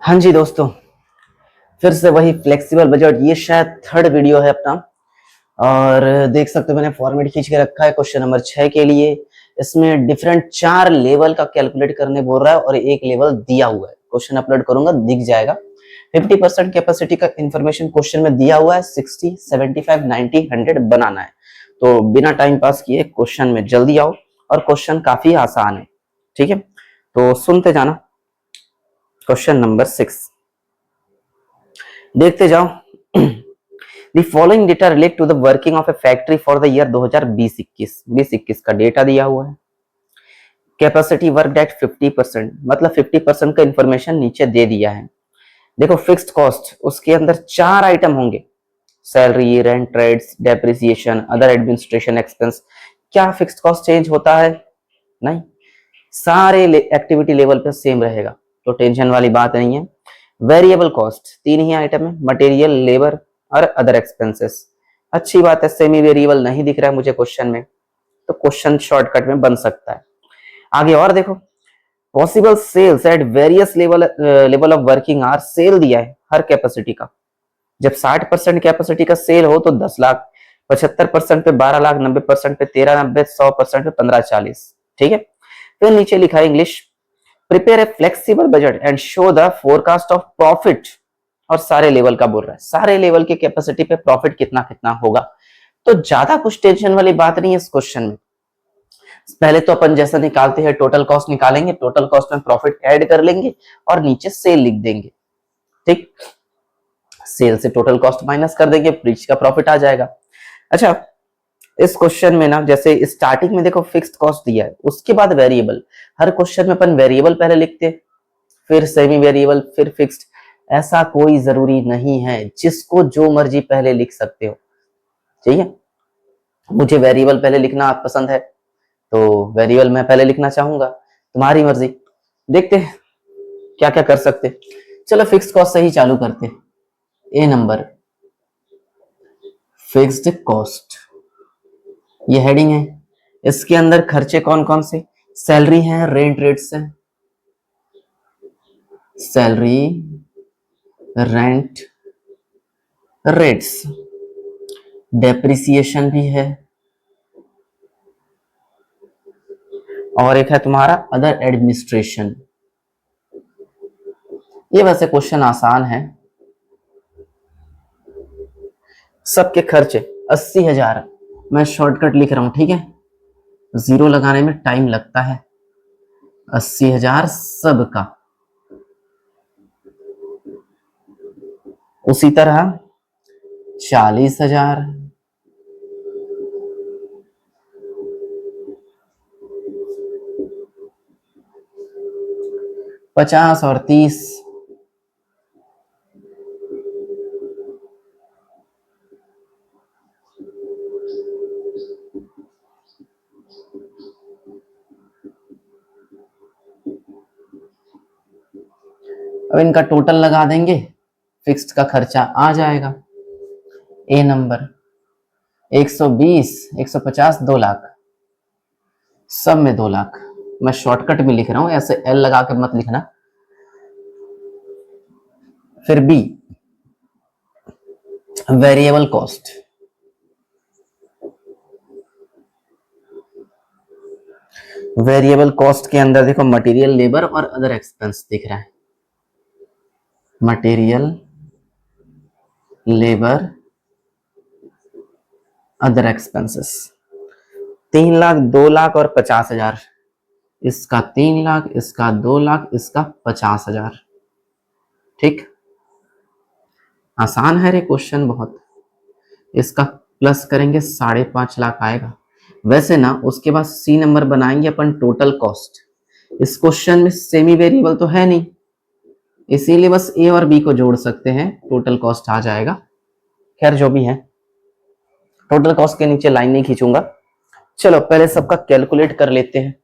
हाँ जी दोस्तों, फिर से वही फ्लेक्सिबल बजट। ये शायद थर्ड वीडियो है अपना। और देख सकते हो मैंने फॉर्मेट खींच के रखा है क्वेश्चन नंबर 6 के लिए। इसमें डिफरेंट 4 लेवल का कैलकुलेट करने बोल रहा है और एक लेवल दिया हुआ है। क्वेश्चन अपलोड करूंगा, दिख जाएगा। 50% कैपेसिटी का इंफॉर्मेशन क्वेश्चन में दिया हुआ है। 60, 75, 90, 100 बनाना है। तो बिना टाइम पास किए क्वेश्चन में जल्दी आओ। और क्वेश्चन काफी आसान है, ठीक है? तो सुनते जाना। क्वेश्चन नंबर 6 देखते जाओ। The following data relate to the working of a factory for the year 2020-21 का डेटा दिया हुआ है। कैपेसिटी वर्क एट 50%, मतलब 50% का इंफॉर्मेशन नीचे दे दिया है। देखो फिक्स्ड कॉस्ट, उसके अंदर 4 आइटम होंगे। Salary, rent, rates, depreciation, other administration expense. क्या फिक्स्ड कॉस्ट चेंज होता है? नहीं, सारे एक्टिविटी लेवल पे सेम रहेगा, तो टेंशन वाली बात नहीं है। वेरिएबल कॉस्ट 3 ही आइटम है, मटेरियल, लेबर और अदर एक्सपेंसेस। अच्छी बात है, सेमी वेरिएबल नहीं दिख रहा है मुझे क्वेश्चन में, तो क्वेश्चन शॉर्टकट में बन सकता है। आगे और देखो, possible cells at various level of working hour. Cell दिया है हर कैपेसिटी का। जब 60% कैपेसिटी का सेल हो तो 10 लाख, 75% पे 12 लाख, 90% पे 13, 90, 100% पे 15, 40। ठीक है। फिर नीचे लिखा है English, prepare a flexible budget and show the forecast of profit. और सारे लेवल का बोल रहा है, सारे लेवल की कैपेसिटी पे प्रॉफिट कितना कितना होगा। तो ज्यादा कुछ टेंशन वाली बात नहीं है इस क्वेश्चन में। पहले तो अपन जैसा निकालते हैं टोटल कॉस्ट निकालेंगे, टोटल कॉस्ट में प्रॉफिट ऐड कर लेंगे और नीचे सेल लिख देंगे। ठीक, सेल से टोटल कॉस्ट माइनस कर देंगे, ब्रिज का प्रॉफिट आ जाएगा। अच्छा, इस क्वेश्चन में ना जैसे स्टार्टिंग में देखो फिक्स्ड कॉस्ट दिया है, उसके बाद वेरिएबल। हर क्वेश्चन में अपन वेरिएबल पहले लिखते, फिर सेमी वेरिएबल, फिर फिक्स्ड। ऐसा कोई जरूरी नहीं है, जिसको जो मर्जी पहले लिख सकते हो। ठीक है, मुझे वेरिएबल पहले लिखना पसंद है तो वेरिएबल मैं पहले लिखना चाहूंगा, तुम्हारी मर्जी। देखते हैं क्या क्या कर सकते। चलो फिक्स्ड कॉस्ट से ही चालू करते। ए नंबर, फिक्स्ड कॉस्ट, ये हेडिंग है। इसके अंदर खर्चे कौन कौन से? सैलरी है, रेंट रेट्स है। सैलरी, रेंट, रेट्स, डेप्रिसिएशन भी है, और एक है तुम्हारा अदर एडमिनिस्ट्रेशन। ये वैसे क्वेश्चन आसान है। सबके खर्चे 80,000, मैं शॉर्टकट लिख रहा हूं, ठीक है? जीरो लगाने में टाइम लगता है। 80,000 सबका। उसी तरह 40,000, 50 और 30, अब इनका टोटल लगा देंगे, फिक्स्ड का खर्चा आ जाएगा। ए नंबर 120, 150, 2 लाख, सब में 2 लाख। मैं शॉर्टकट में लिख रहा हूं, ऐसे एल लगा कर मत लिखना। फिर B, variable cost. Variable cost के अंदर देखो मटेरियल, लेबर और अदर एक्सपेंस दिख रहा है। Material, labour, other expenses. 3 lakh, 2 lakh और 50,000। इसका 3 लाख, इसका 2 लाख, इसका 50,000। ठीक, आसान है रे क्वेश्चन बहुत। इसका प्लस करेंगे 5.5 लाख आएगा। वैसे ना उसके बाद सी नंबर बनाएंगे अपन टोटल कॉस्ट। इस क्वेश्चन में सेमी वेरिएबल तो है नहीं, इसीलिए बस ए और बी को जोड़ सकते हैं, टोटल कॉस्ट आ जाएगा। खैर जो भी है, टोटल कॉस्ट के नीचे लाइन नहीं खींचूंगा। चलो पहले सबका कैलकुलेट कर लेते हैं।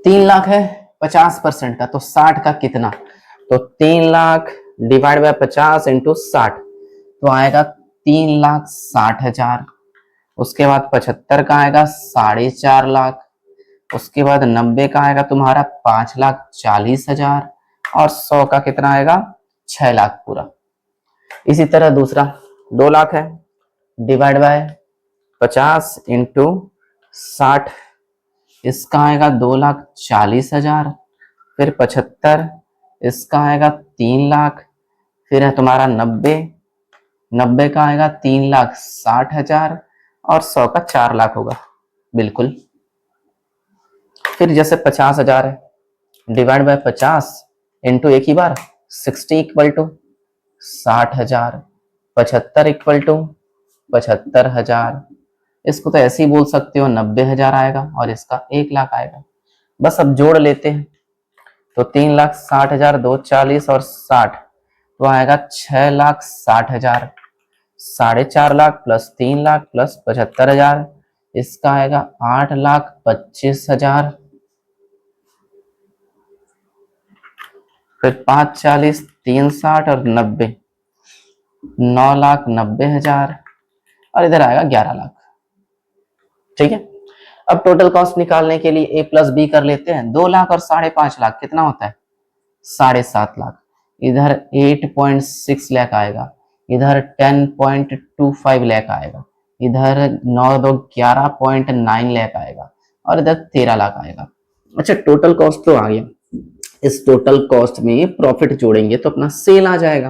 3 लाख है 50% का, तो 60 का कितना? तो 3 लाख डिवाइड बाय 50 इंटू 60, तो आएगा 3,60,000। उसके बाद 75 का आएगा 4.5 लाख। उसके बाद 90 का आएगा तुम्हारा 5,40,000। और 100 का कितना आएगा 6 लाख पूरा। इसी तरह दूसरा 2 लाख है, डिवाइड बाय 50 इंटू 60, इसका आएगा 2,40,000, फिर 75, इसका आएगा 3 लाख, फिर है तुम्हारा 90, 90 का आएगा 3,60,000 और 100 का 4 लाख होगा बिल्कुल। फिर जैसे 50,000 है, डिवाइड बाय 50 इंटू एक ही बार 60 इक्वल टू 60,000, 75 इक्वल टू 75,000, इसको तो ऐसे ही बोल सकते हो 90,000 आएगा और इसका 1 लाख आएगा। बस अब जोड़ लेते हैं तो 3,60,000, 240 और 60 तो आएगा 6,60,000, 4.5 लाख प्लस 3 लाख प्लस 75,000, इसका आएगा 8,25,000, फिर 5,40, 3,60 और 90, 9,90,000 और इधर आएगा 11 लाख। ठीक है, अब टोटल कॉस्ट निकालने के लिए ए प्लस बी कर लेते हैं। 2 लाख और 5.5 लाख कितना होता है 7.5 लाख, इधर 8.6 लाख आएगा, इधर 10.25 लाख आएगा, इधर 11.9 लाख आएगा और इधर 13 लाख आएगा। अच्छा टोटल कॉस्ट तो आ गया, इस टोटल कॉस्ट में प्रॉफिट जोड़ेंगे तो अपना सेल आ जाएगा।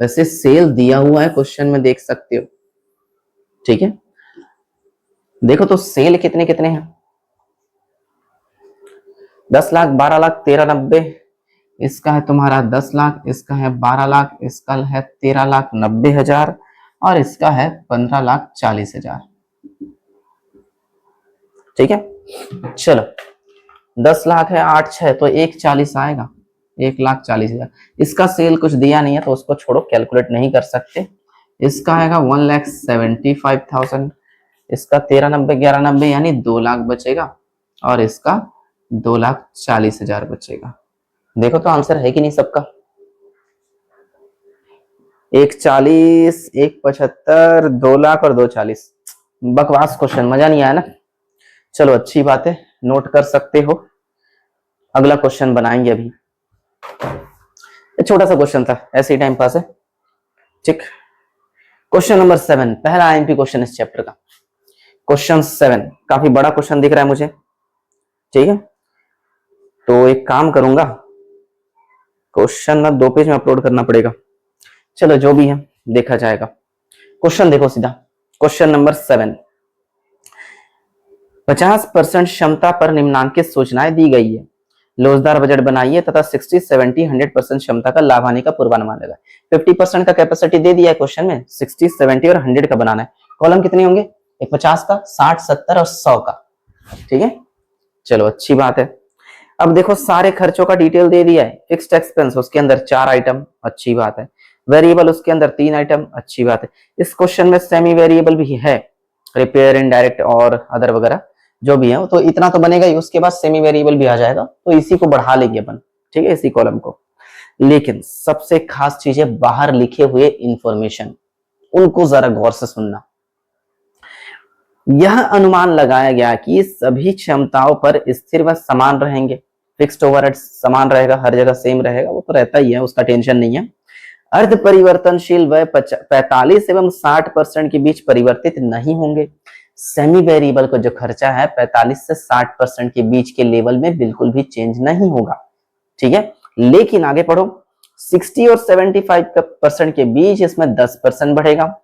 वैसे सेल दिया हुआ है क्वेश्चन में, देख सकते हो। ठीक है, देखो तो सेल कितने कितने हैं, 10 लाख, 12 लाख, 13,90, इसका है तुम्हारा 10 लाख, इसका है 12 लाख, इसका है 13,90,000 और इसका है 15,40,000। ठीक है, चलो 10 लाख है 8 6 तो 1,40 आएगा, 1,40,000। इसका सेल कुछ दिया नहीं है तो उसको छोड़ो, कैलकुलेट नहीं कर सकते। इसका आएगा 1,75,000, इसका 13,90, 11,90 यानी 2 लाख बचेगा और इसका 2,40,000 बचेगा। देखो तो आंसर है कि नहीं सबका, 1,40, 1,75, 2 लाख और 2,40। बकवास क्वेश्चन, मजा नहीं आया ना। चलो अच्छी बात है, नोट कर सकते हो। अगला क्वेश्चन बनाएंगे अभी, छोटा सा क्वेश्चन था, ऐसे ही टाइम पास है। ठीक, क्वेश्चन नंबर 7, पहला आईएमपी क्वेश्चन इस चैप्टर का। क्वेश्चन 7 काफी बड़ा क्वेश्चन दिख रहा है मुझे। ठीक है, तो एक काम करूंगा, क्वेश्चन ना 2 पेज में अपलोड करना पड़ेगा। चलो जो भी है देखा जाएगा। क्वेश्चन देखो सीधा, क्वेश्चन नंबर 7, 50% क्षमता पर निम्नांकित सूचनाएं दी गई है। लोचदार बजट बनाइए तथा 60, 70, 100% क्षमता का लाभ हानि का पूर्वानुमान लगाए। 50% का कैपेसिटी दे दिया है क्वेश्चन में, 60, 70 और 100 का बनाना है। कॉलम कितने होंगे, एक 50 का, 60, 70 और 100 का। ठीक है, चलो अच्छी बात है। अब देखो सारे खर्चों का डिटेल दे दिया है। फिक्स्ड एक्सपेंस उसके अंदर 4 आइटम, अच्छी बात है। वेरिएबल उसके अंदर 3 आइटम, अच्छी बात है। इस क्वेश्चन में सेमी वेरिएबल भी है, रिपेयर, इनडायरेक्ट और अदर वगैरह जो भी है, तो इतना तो बनेगा ही, उसके बाद सेमी वेरिएबल भी आ जाएगा, तो इसी को बढ़ा लेंगे अपन। ठीक है, इसी कॉलम को। लेकिन सबसे खास चीज है बाहर लिखे हुए इंफॉर्मेशन, उनको जरा गौर से सुनना। यह अनुमान लगाया गया कि सभी क्षमताओं पर स्थिर व समान रहेंगे। फिक्स्ड ओवरहेड समान रहेगा, हर जगह सेम रहेगा, वो तो रहता ही है, उसका टेंशन नहीं है। अर्ध परिवर्तनशील व 45 एवं 60% के बीच परिवर्तित नहीं होंगे। सेमी वेरिएबल का जो खर्चा है 45 से 60% के बीच के लेवल में बिल्कुल भी चेंज नहीं होगा। ठीक है, लेकिन आगे पढ़ो, 60 और 75% के बीच इसमें 10% बढ़ेगा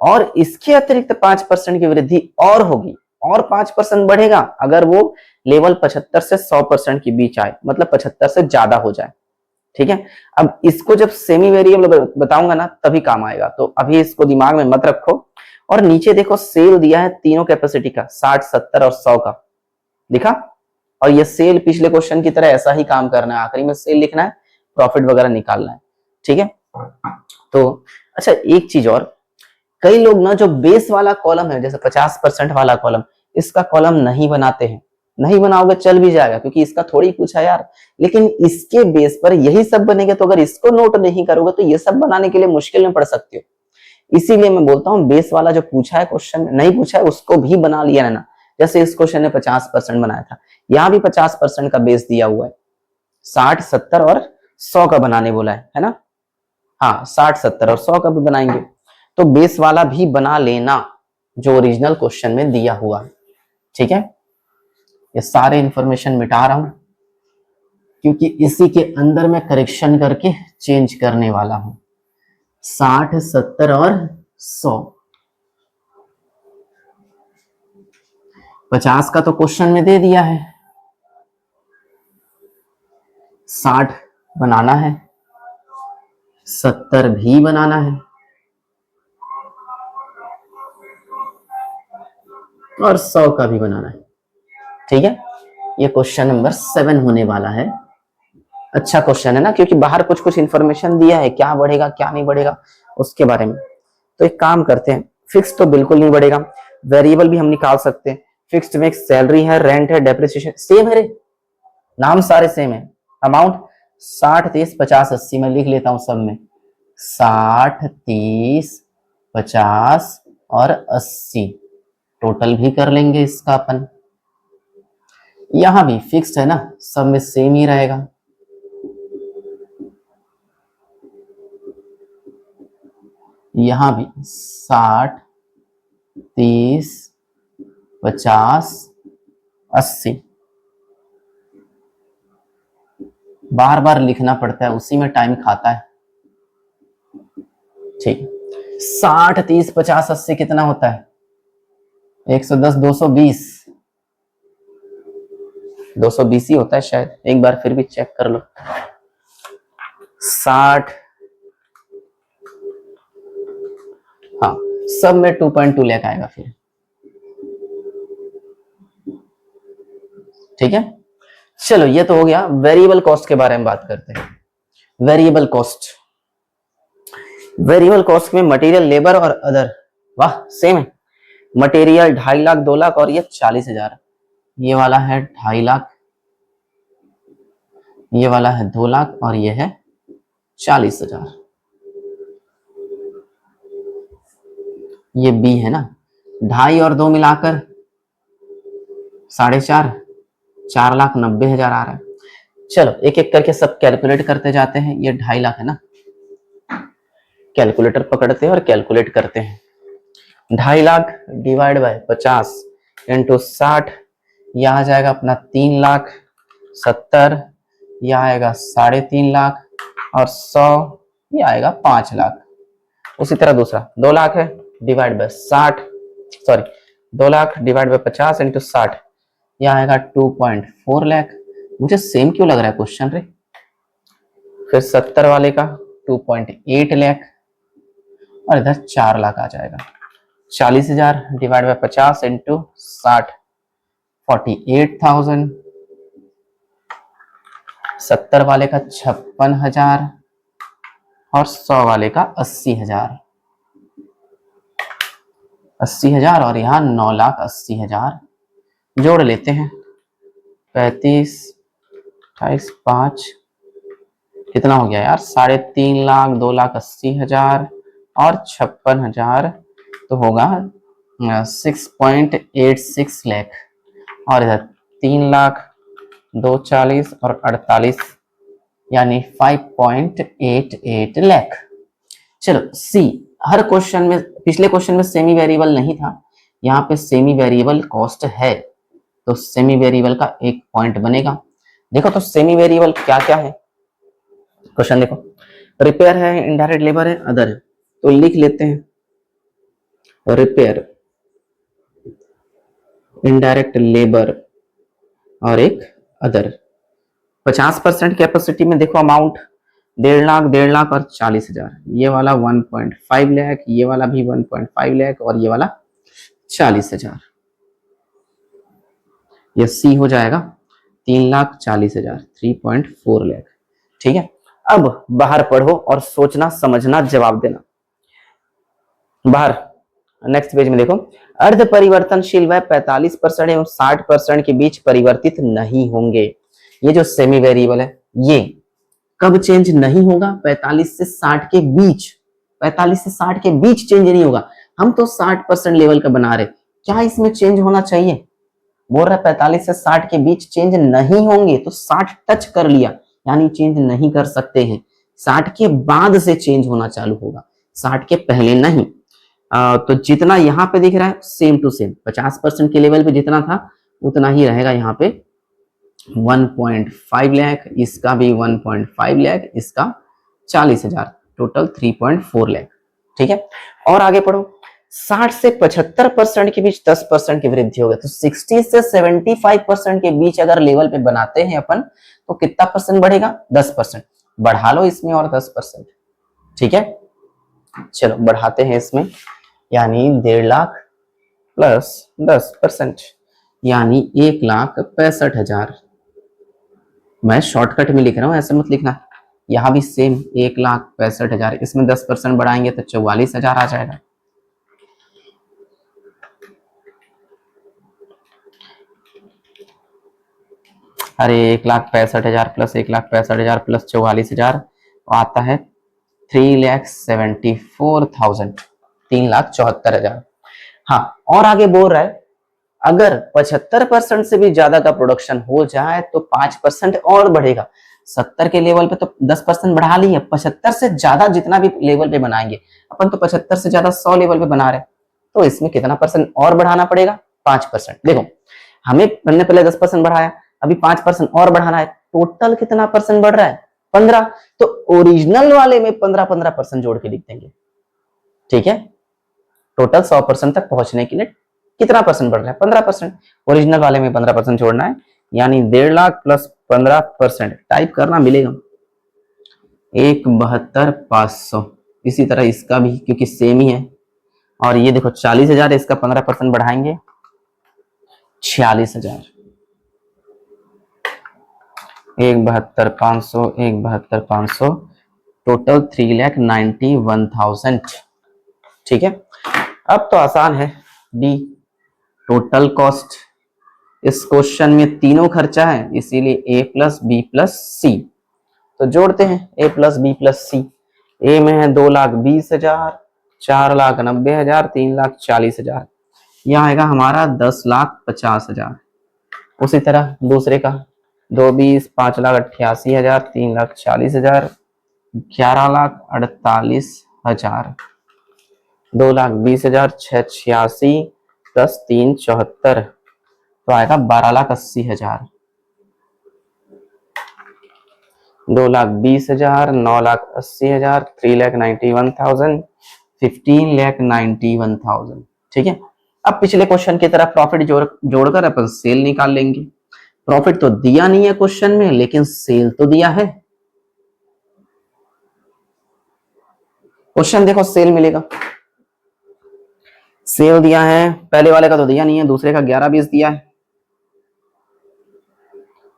और इसके अतिरिक्त 5% की वृद्धि और होगी, और 5% बढ़ेगा अगर वो लेवल 75 से 100% के बीच आए, मतलब 75 से ज्यादा हो जाए। ठीक है, अब इसको जब सेमी वेरिएबल बताऊंगा ना तभी काम आएगा, तो अभी इसको दिमाग में मत रखो। और नीचे देखो सेल दिया है तीनों कैपेसिटी का, 60, 70 और 100 का दिखा। और ये सेल पिछले क्वेश्चन की तरह ऐसा ही काम करना है, आखिरी में सेल लिखना है, प्रॉफिट वगैरह निकालना है। ठीक है, तो अच्छा एक चीज और, कई लोग ना जो बेस वाला कॉलम है, जैसे 50% वाला कॉलम, इसका कॉलम नहीं बनाते हैं। नहीं बनाओगे चल भी जाएगा, क्योंकि इसका थोड़ी पूछा यार, लेकिन इसके बेस पर यही सब बनेगा, तो अगर इसको नोट नहीं करोगे तो ये सब बनाने के लिए मुश्किल में पड़ सकते हो। इसीलिए मैं बोलता हूँ बेस वाला जो पूछा है क्वेश्चन, नहीं पूछा है उसको भी बना लिया ना। जैसे इस क्वेश्चन ने 50% बनाया था, यहाँ भी 50% का बेस दिया हुआ है, 60, 70 और 100 का बनाने बोला है ना। हाँ 60 70 और 100 का भी बनाएंगे। तो बेस वाला भी बना लेना जो ओरिजिनल क्वेश्चन में दिया हुआ है, ठीक है। ये सारे इंफॉर्मेशन मिटा रहा हूं क्योंकि इसी के अंदर मैं करेक्शन करके चेंज करने वाला हूं। 60 70 और 100। 50 का तो क्वेश्चन में दे दिया है, 60 बनाना है, 70 भी बनाना है और 100 का भी बनाना है, ठीक है। ये क्वेश्चन नंबर 7 होने वाला है। अच्छा क्वेश्चन है ना, क्योंकि बाहर कुछ कुछ इंफॉर्मेशन दिया है क्या बढ़ेगा क्या नहीं बढ़ेगा उसके बारे में। तो एक काम करते हैं, फिक्स तो बिल्कुल नहीं बढ़ेगा, वेरिएबल भी हम निकाल सकते हैं। फिक्स्ड में सैलरी है, रेंट है, डेप्रिसिएशन सेम है रे, नाम सारे सेम है। अमाउंट 60 30 50 80 में लिख लेता हूं सब में, 60 30 50 और 80 टोटल भी कर लेंगे इसका अपन। यहां भी फिक्स्ड है ना, सब में सेम ही रहेगा। यहां भी 60 30 50 80 बार बार लिखना पड़ता है, उसी में टाइम खाता है, ठीक। 60 30 50 80 कितना होता है, 110 220 220 ही होता है शायद, एक बार फिर भी चेक कर लो। 60, हाँ सब में 2.2 लाख आएगा फिर, ठीक है। चलो ये तो हो गया। वेरिएबल कॉस्ट के बारे में बात करते हैं। वेरिएबल कॉस्ट, वेरिएबल कॉस्ट में मटेरियल लेबर और अदर, वाह सेम है। मटेरियल 2.5 लाख 2 लाख और ये 40,000, ये वाला है 2.5 लाख, ये वाला है 2 लाख और ये है 40,000। ये बी है ना, 2.5 और 2 मिलाकर 4.5, 4,90,000 आ रहा है। चलो एक एक करके सब कैलकुलेट करते जाते हैं। ये 2.5 लाख है ना, कैलकुलेटर पकड़ते हैं और कैलकुलेट करते हैं। 2.5 लाख डिवाइड बाय 50 इंटू 60, यह आ जाएगा अपना 3 लाख 70, यह आएगा 3.5 लाख और 100, ये आएगा 5 लाख। उसी तरह दूसरा 2 लाख है, divide by 60, sorry 2 lakh divide by 50 into 60, यह आएगा 2.4 लाख। मुझे सेम क्यों लग रहा है क्वेश्चन रे। फिर 70 वाले का 2.8 लाख और इधर 4 लाख आ जाएगा। 40,000 डिवाइड बाय 50 इंटू 60, 48,000। 70 वाले का 56,000 और 100 वाले का 80,000। 80,000 और यहाँ 9,80,000 जोड़ लेते हैं। 35 28 5 कितना हो गया यार, 3.5 लाख 2,80,000 और 56,000 तो होगा 6.86 लाख और इधर 3 लाख 240 और 48 यानी 5.88 लाख। चलो सी, हर क्वेश्चन में, पिछले क्वेश्चन में सेमी वेरिएबल नहीं था, यहाँ पे सेमी वेरिएबल कॉस्ट है तो सेमी वेरिएबल का एक पॉइंट बनेगा। देखो तो सेमी वेरिएबल क्या क्या है, क्वेश्चन देखो, रिपेयर है, इनडायरेक्ट लेबर है, अदर है। तो लिख लेते हैं रिपेयर, इनडायरेक्ट लेबर और एक अदर। 50% कैपेसिटी में देखो अमाउंट 1.5 लाख और 40,000, ये वाला 1.5 लाख, ये वाला भी 1.5 लाख और ये वाला 40,000। ये सी हो जाएगा 3,40,000, 3.4 लाख, ठीक है। अब बाहर पढ़ो और सोचना समझना जवाब देना। बाहर नेक्स्ट पेज में देखो, अर्ध परिवर्तनशील वह 45% एवं 60% के बीच परिवर्तित नहीं होंगे। ये जो सेमी वेरिएबल है ये कब चेंज नहीं होगा, 45 से 60 के बीच, 45 से 60 के बीच चेंज नहीं होगा। हम तो 60% लेवल का बना रहे, क्या इसमें चेंज होना चाहिए, बोल रहा है 45 से 60 के बीच चेंज नहीं होंगे, तो 60 टच कर लिया यानी चेंज नहीं कर सकते हैं। 60 के बाद से चेंज होना चालू होगा, 60 के पहले नहीं। तो जितना यहाँ पे दिख रहा है सेम टू सेम 50% के लेवल पे जितना था उतना ही रहेगा यहाँ पे 1.5 लाख, इसका भी 1.5 लाख, इसका 40,000, टोटल 3.4 लाख। ठीक है, और आगे पढ़ो। 60 से 75% के बीच 10% की वृद्धि हो गई, तो 60 से 75% के बीच अगर लेवल पे बनाते हैं अपन तो कितना परसेंट बढ़ेगा? 10%। बढ़ा लो इसमें और 10%। ठीक है, चलो बढ़ाते हैं इसमें, यानी 1.5 लाख प्लस 10%, यानी 1,65,000। मैं शॉर्टकट में लिख रहा हूं, ऐसे मत लिखना। यहां भी सेम 1,65,000, इसमें 10% बढ़ाएंगे तो 44,000 आ जाएगा। अरे 1,65,000 प्लस 1,65,000 प्लस 44,000 आता है 3,74,000, 3,74,000। हाँ, और आगे बोल रहा है अगर 75% से भी ज्यादा का प्रोडक्शन हो जाए तो 5% और बढ़ेगा। 70 के लेवल पे तो 10% बढ़ा लिए, 75 से ज्यादा जितना भी लेवल पे बनाएंगे अपन, तो 75 से ज्यादा 100 लेवल पे बना रहे, तो इसमें कितना परसेंट और बढ़ाना पड़ेगा? 5%। देखो हमें हमने पहले 10% बढ़ाया, अभी 5% और बढ़ाना है, टोटल कितना परसेंट बढ़ रहा है? 15। तो ओरिजिनल वाले में 15% जोड़ के लिख देंगे। ठीक है, टोटल 100% तक पहुंचने के लिए कितना परसेंट बढ़ रहा है? 15%। ओरिजिनल वाले में 15% जोड़ना है, यानी 1.5 लाख प्लस 15%। टाइप करना मिलेगा 1,72,500। इसी तरह इसका भी, क्योंकि सेम ही है। और ये देखो 40,000, इसका 15% बढ़ाएंगे 46,000। 1,72,500, 1,72,500, टोटल 3,91,000। ठीक है, अब तो आसान है। डी टोटल कॉस्ट, इस क्वेश्चन में तीनों खर्चा है, इसीलिए ए प्लस बी प्लस सी। तो जोड़ते हैं ए प्लस बी प्लस सी। ए में है 2,20,000, 4,90,000, 3,40,000। यहाँ आएगा हमारा 10,50,000। उसी तरह दूसरे का 2,20, 5,88,000, 3,40,000, 11,48,000, 2,20,000, 6,86 प्लस 3,74, तो आएगा 12,80,000। 2,20,000, 9,80,000, 3,91,000, 15,91,000। ठीक है, अब पिछले क्वेश्चन की तरह प्रॉफिट जोड़कर अपन सेल निकाल लेंगे। प्रॉफिट तो दिया नहीं है क्वेश्चन में, लेकिन सेल तो दिया है। क्वेश्चन देखो, सेल मिलेगा, सेल दिया है। पहले वाले का तो दिया नहीं है, दूसरे का 11,20 दिया है,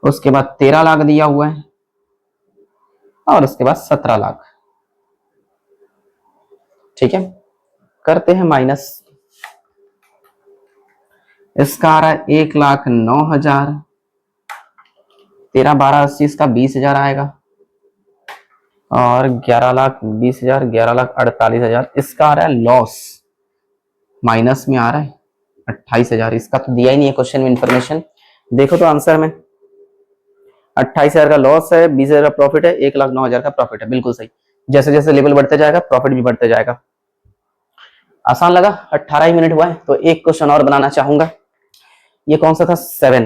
उसके बाद 13 लाख दिया हुआ है, और उसके बाद 17 लाख। ठीक है, करते हैं माइनस। इसका आ रहा है 1,09,000, 13,12,80, इसका 20,000 आएगा, और 11,20,000, 11,48,000, इसका आ रहा है लॉस, माइनस में आ रहा है 28,000। इसका तो दिया ही नहीं है क्वेश्चन में इंफॉर्मेशन। देखो तो आंसर में 28,000 का लॉस है, 20,000 का प्रॉफिट है, 1,09,000 का प्रॉफिट है। बिल्कुल सही। जैसे जैसे लेवल बढ़ते जाएगा प्रॉफिट भी बढ़ते जाएगा। आसान लगा? 18 ही मिनट हुआ है, तो एक क्वेश्चन और बनाना चाहूंगा। ये कौन सा था? 7।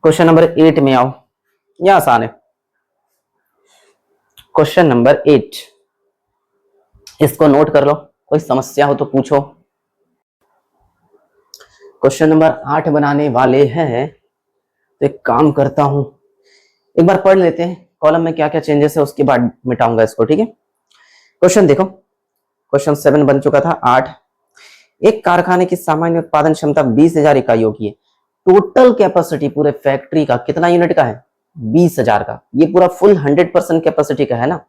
क्वेश्चन नंबर 8 में आओ, यह आसान है। क्वेश्चन नंबर 8, इसको नोट कर लो, कोई समस्या हो तो पूछो। क्वेश्चन नंबर 8 बनाने वाले हैं, तो एक काम करता हूं, एक बार पढ़ लेते हैं कॉलम में क्या क्या चेंजेस है, उसके बाद मिटाऊंगा इसको। ठीक है, क्वेश्चन देखो, क्वेश्चन 7 बन चुका था। 8, एक कारखाने की सामान्य उत्पादन क्षमता 20,000 इकाइयों की है। टोटल कैपेसिटी पूरे फैक्ट्री का कितना यूनिट का है? 20,000 का। ये पूरा फुल 100% कैपेसिटी का है ना,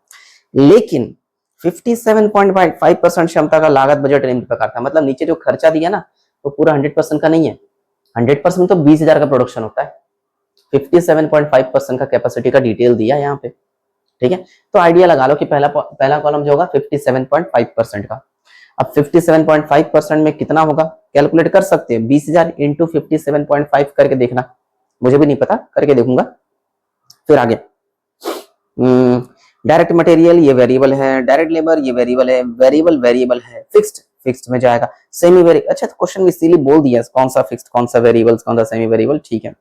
लेकिन 57.5% क्षमता का लागत बजट निम्न प्रकार था। मतलब नीचे जो खर्चा दिया ना, तो पूरा 100% का नहीं है। 100% तो 20,000 का प्रोडक्शन होता है, 57.5% का कैपेसिटी का डिटेल दिया यहाँ पे। ठीक है, तो आइडिया लगा लो कि पहला कॉलम जो होगा 57.5% का। अब 57.5% में कितना होगा कैलकुलेट कर सकते हैं, 20,000 इंटू 57.5 करके देखना, मुझे भी नहीं पता, करके देखूंगा। फिर आगे डायरेक्ट मटेरियल ये वेरिएबल है, डायरेक्ट लेबर ये वेरिएबल है, वेरिएबल वेरिएबल है, फिक्स्ड फिक्स्ड में जाएगा, सेमी वेरिएबल। अच्छा तो क्वेश्चन में इसीलिए बोल दिया कौन सा फिक्स्ड कौन सा वेरिएबल कौन सा सेमी वेरिएबल, ठीक है।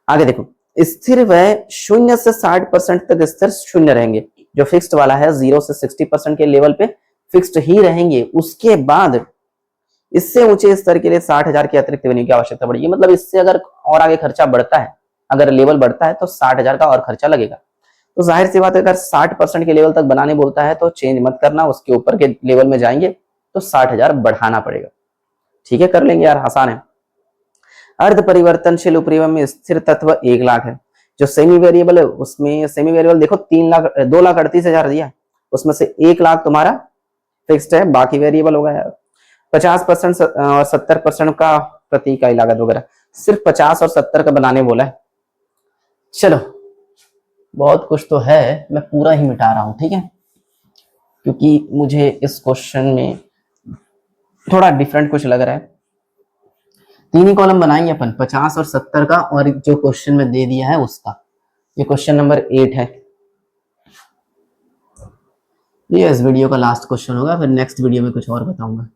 आगे देखो, स्थिर व्यय 0 से 60% तक स्थिर शून्य रहेंगे, जो फिक्स्ड वाला है 0 से 60% के लेवल पे फिक्स्ड ही रहेंगे। उसके बाद इससे ऊंचे स्तर के लिए 60,000 के अतिरिक्त रेवेन्यू की आवश्यकता पड़ेगी। मतलब इससे अगर और आगे खर्चा बढ़ता है, अगर लेवल बढ़ता है तो 60,000 का और खर्चा लगेगा। तो जाहिर सी बात है अगर 60% के लेवल तक बनाने बोलता है तो चेंज मत करना, उसके ऊपर के लेवल में जाएंगे तो 60,000 बढ़ाना पड़ेगा। ठीक है, कर लेंगे यार, आसान है। अर्ध परिवर्तनशील उपरिव्यय में स्थिर तत्व 1 लाख है। जो सेमी वेरिएबल है उसमें सेमी वेरिएबल देखो 2,38,000 दिया, उसमें से 1 लाख तुम्हारा फिक्स्ड है, बाकी वेरिएबल होगा यार। 50% और 70% का प्रति इकाई लागत वगैरह, सिर्फ 50 और 70 का बनाने बोला है। चलो बहुत कुछ तो है, मैं पूरा ही मिटा रहा हूं, ठीक है, क्योंकि मुझे इस क्वेश्चन में थोड़ा डिफरेंट कुछ लग रहा है। 3 ही कॉलम बनाएंगे अपन, 50 और 70 का, और जो क्वेश्चन में दे दिया है उसका। ये क्वेश्चन नंबर 8 है, ये इस वीडियो का लास्ट क्वेश्चन होगा, फिर नेक्स्ट वीडियो में कुछ और बताऊंगा।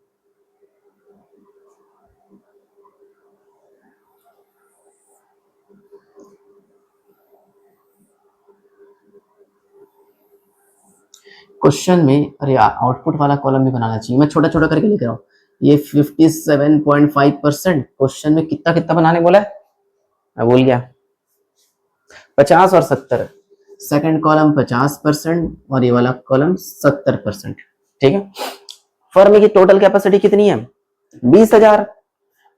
क्वेश्चन में अरे आउटपुट वाला कॉलम भी बनाना चाहिए, मैं छोटा छोटा करके लिख रहा हूँ। ये 57.5% क्वेश्चन में कितना कितना बनाने बोला है, मैं भूल गया। 50 और 70, सेकंड कॉलम 50% और ये वाला कॉलम 70%, ठीक है। फर्म की टोटल कैपेसिटी कितनी है, 20,000।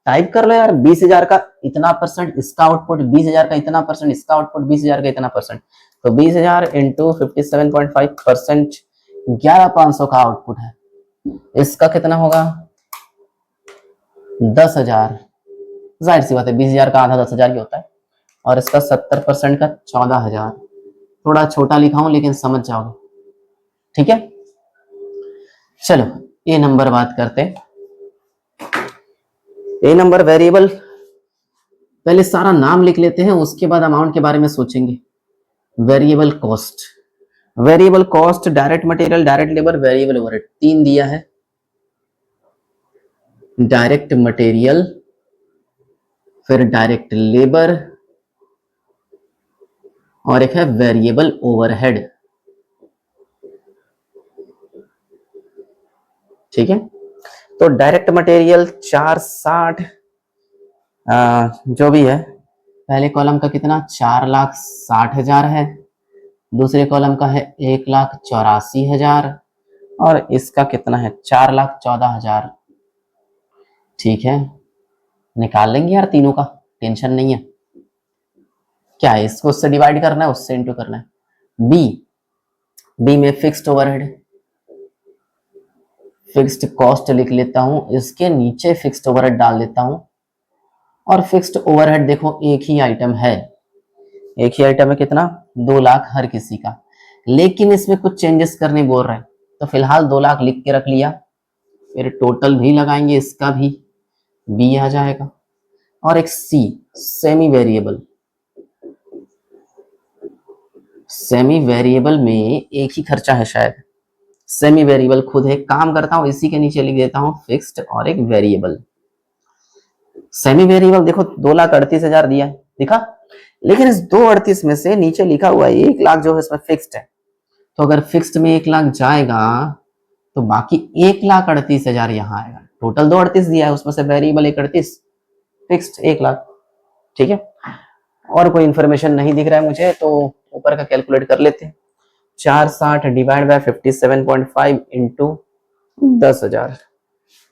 टाइप कर लो यार, 20,000 का इतना परसेंट इसका आउटपुट, 20,000 का इतना परसेंट इसका आउटपुट, 20,000 का इतना परसेंट, तो 20,000 इंटू 57.5%, 11,500 का आउटपुट है। इसका कितना होगा, 10,000। जाहिर सी बात है 20,000 का आधा 10,000 ही होता है, और इसका 70% का 14,000। थोड़ा छोटा लिखा हूं लेकिन समझ जाओगे, ठीक है। चलो ए नंबर बात करते हैं। ए नंबर वेरिएबल, पहले सारा नाम लिख लेते हैं, उसके बाद अमाउंट के बारे में सोचेंगे। Variable cost, variable cost, direct material, direct labour, variable overhead, 3 दिया है। डायरेक्ट मटेरियल, फिर डायरेक्ट लेबर, और एक है वेरिएबल ओवरहेड, ठीक है। तो डायरेक्ट मटेरियल 460, जो भी है, पहले कॉलम का कितना 4,60,000 है, दूसरे कॉलम का है 1,84,000, और इसका कितना है 4,14,000, ठीक है। निकाल लेंगे यार तीनों का, टेंशन नहीं है। क्या है, इसको उससे डिवाइड करना है, उससे इंटू करना है। बी, बी में फिक्स्ड ओवरहेड, फिक्स्ड कॉस्ट लिख लेता हूं, इसके नीचे फिक्स्ड ओवरहेड डाल देता हूं। और फिक्स्ड ओवरहेड देखो एक ही आइटम है, एक ही आइटम है, कितना 2 लाख हर किसी का, लेकिन इसमें कुछ चेंजेस करने बोल रहे हैं, तो फिलहाल 2 लाख लिख के रख लिया। फिर टोटल भी लगाएंगे, इसका भी बी आ जाएगा। और एक सी, सेमी वेरिएबल, सेमी वेरिएबल में एक ही खर्चा है शायद, सेमी वेरिएबल खुद है, काम करता हूं इसी के नीचे लिख देता हूं फिक्स्ड और एक वेरिएबल। सेमी वेरिएबल देखो 2,38,000 दिया है, दिखा, लेकिन इस 2,38 में से नीचे लिखा हुआ है 1 लाख जो है इसमें फिक्स्ड है, तो अगर फिक्स्ड में 1 लाख जाएगा तो बाकी 1,38,000 यहाँ आएगा। टोटल 2,38 दिया है, उसमें से वेरिएबल 1,38, फिक्स्ड 1 लाख, ठीक है। और कोई इंफॉर्मेशन नहीं दिख रहा है मुझे, तो ऊपर का कैलकुलेट कर लेते हैं। 460 डिवाइड बाय 57.5 इंटू 10,000,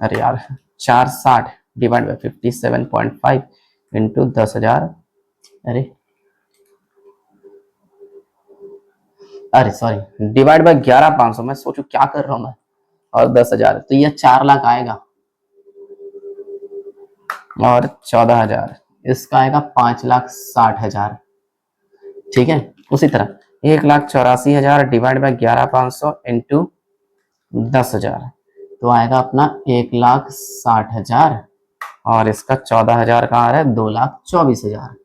अरे यार 460 डिवाइड बाय 57.5 इंटू 10,000, अरे सॉरी डिवाइड बाय 11,500, मैं सोचू क्या कर रहा हूं मैं, और 10,000, तो ये 4 लाख आएगा, और 14,000 इसका आएगा 5,60,000, ठीक है। उसी तरह 1,84,000 डिवाइड बाय 11,500 इंटू 10,000, तो आएगा अपना 1,60,000, और इसका 14,000 का आ रहा है 2,24,000,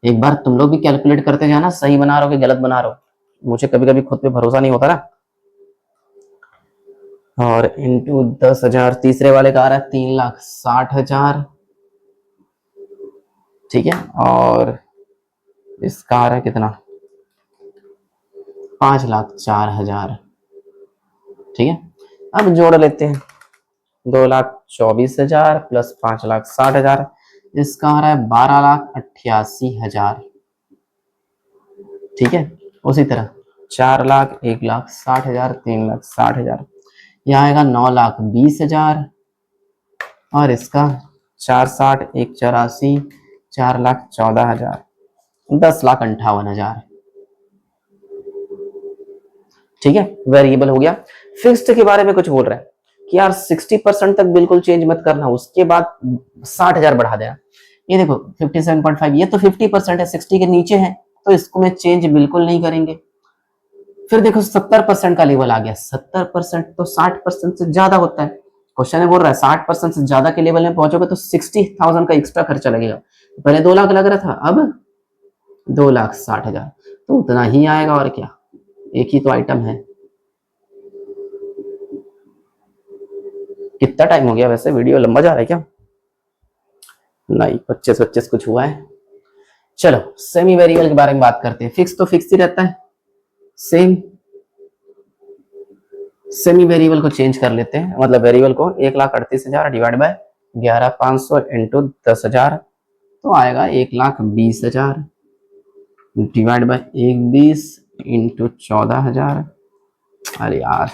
एक बार तुम लोग भी कैलकुलेट करते जाना, सही बना रहे हो कि गलत बना रहे हो, मुझे कभी कभी खुद पे भरोसा नहीं होता ना। और इंटू 10,000, तीसरे वाले का आ रहा है 3,60,000, ठीक है। और इसका आ रहा है कितना, 5,04,000, ठीक है। अब जोड़ लेते हैं, 2,24,000 प्लस 5,60,000, इसका आ रहा है 12,88,000, ठीक है। उसी तरह 4,00,000, 1,60,000, 3,60,000, यहाँ आएगा 9,20,000, और इसका 4,60, 1,84, 4,14,000, 10,58,000, ठीक है। वेरिएबल हो गया। फिक्स्ड के बारे में कुछ बोल रहा है कि यार 60% तक बिल्कुल चेंज मत करना, उसके बाद 60,000 बढ़ा देना। ये देखो 57.5, ये तो 50% है, 60 के नीचे है, तो इसको मैं चेंज बिल्कुल नहीं करेंगे। फिर देखो 70% का लेवल आ गया, 70% तो 60% से ज्यादा होता है। क्वेश्चन में बोल रहा है 60% से ज्यादा के लेवल में पहुंचोगे तो 60,000 का एक्स्ट्रा खर्चा लगेगा। पहले 2 लाख लग रहा था, अब 2,60,000, तो उतना ही आएगा, और क्या, एक ही तो आइटम है। कितना टाइम हो गया वैसे, वीडियो लंबा जा रहा है क्या? नहीं, 25 कुछ हुआ है। चलो सेमी वेरिएबल के बारे में बात करते हैं। फिक्स तो फिक्स ही रहता है, सेमी वेरिएबल को चेंज कर लेते हैं, मतलब वेरिएबल को 1,38,000 डिवाइड बाय 11,500 इंटू 10,000, तो आएगा 1,20,000 डिवाइड बाय 1,20 इंटू 14,000, अरे यार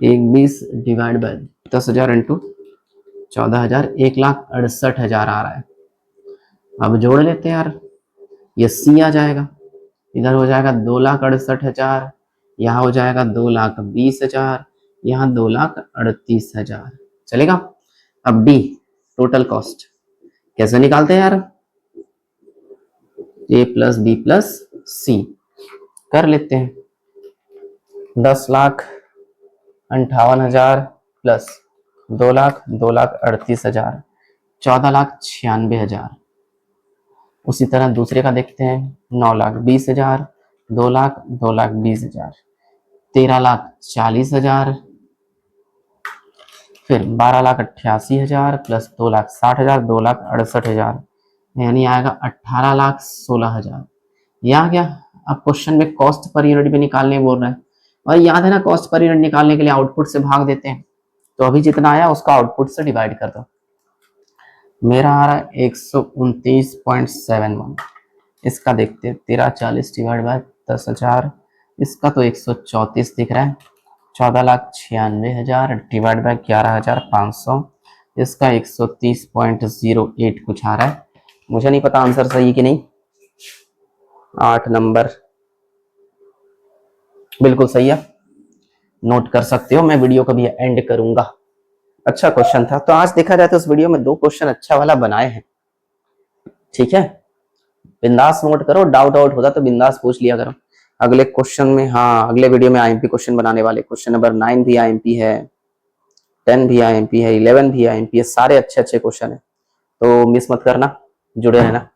1,20 डिवाइड बाय 10,000 इंटू 14,000, 1,68,000 आ रहा है। अब जोड़ लेते हैं यार, ये सी आ जाएगा, इधर हो जाएगा 2,68,000, यहाँ हो जाएगा 2,20,000, यहाँ 2,38,000, चलेगा। अब डी टोटल कॉस्ट कैसे निकालते हैं यार, ए प्लस बी प्लस सी कर लेते हैं। 10,58,000 प्लस 2,38,000, 14,96,000। उसी तरह दूसरे का देखते हैं, 9,20,000, 2,00,000, 2,20,000, 13,40,000, फिर 12,88,000 प्लस 2,60,000, 2,68,000, यानी आएगा 18,16,000। यहाँ क्या, अब क्वेश्चन में कॉस्ट पर यूनिट भी निकालने बोल रहा है, और याद है ना कॉस्ट पर यूनिट निकालने के लिए आउटपुट से भाग देते हैं, तो अभी जितना आया उसका आउटपुट से डिवाइड कर दो। मेरा आ रहा है 129.71, इसका देखते हैं 13,40 डिवाइड बाय 10,000, इसका तो 134 दिख रहा है। 14,96,000 डिवाइड बाय 11,500, इसका 130.08 कुछ आ रहा है। मुझे नहीं पता आंसर सही है कि नहीं। 8 नंबर बिल्कुल सही है, नोट कर सकते हो, मैं वीडियो को भी एंड करूंगा। अच्छा क्वेश्चन था, तो आज देखा जाए तो इस वीडियो में 2 क्वेश्चन अच्छा वाला बनाए हैं, ठीक है। बिंदास नोट करो, डाउट होता तो बिंदास पूछ लिया करो। अगले क्वेश्चन में, हाँ अगले वीडियो में आईएमपी क्वेश्चन बनाने वाले, क्वेश्चन नंबर 9 भी आईएमपी है, 10 भी आईएमपी है, 11 भी आईएमपी है, सारे अच्छे क्वेश्चन है, तो मिस मत करना, जुड़े रहना।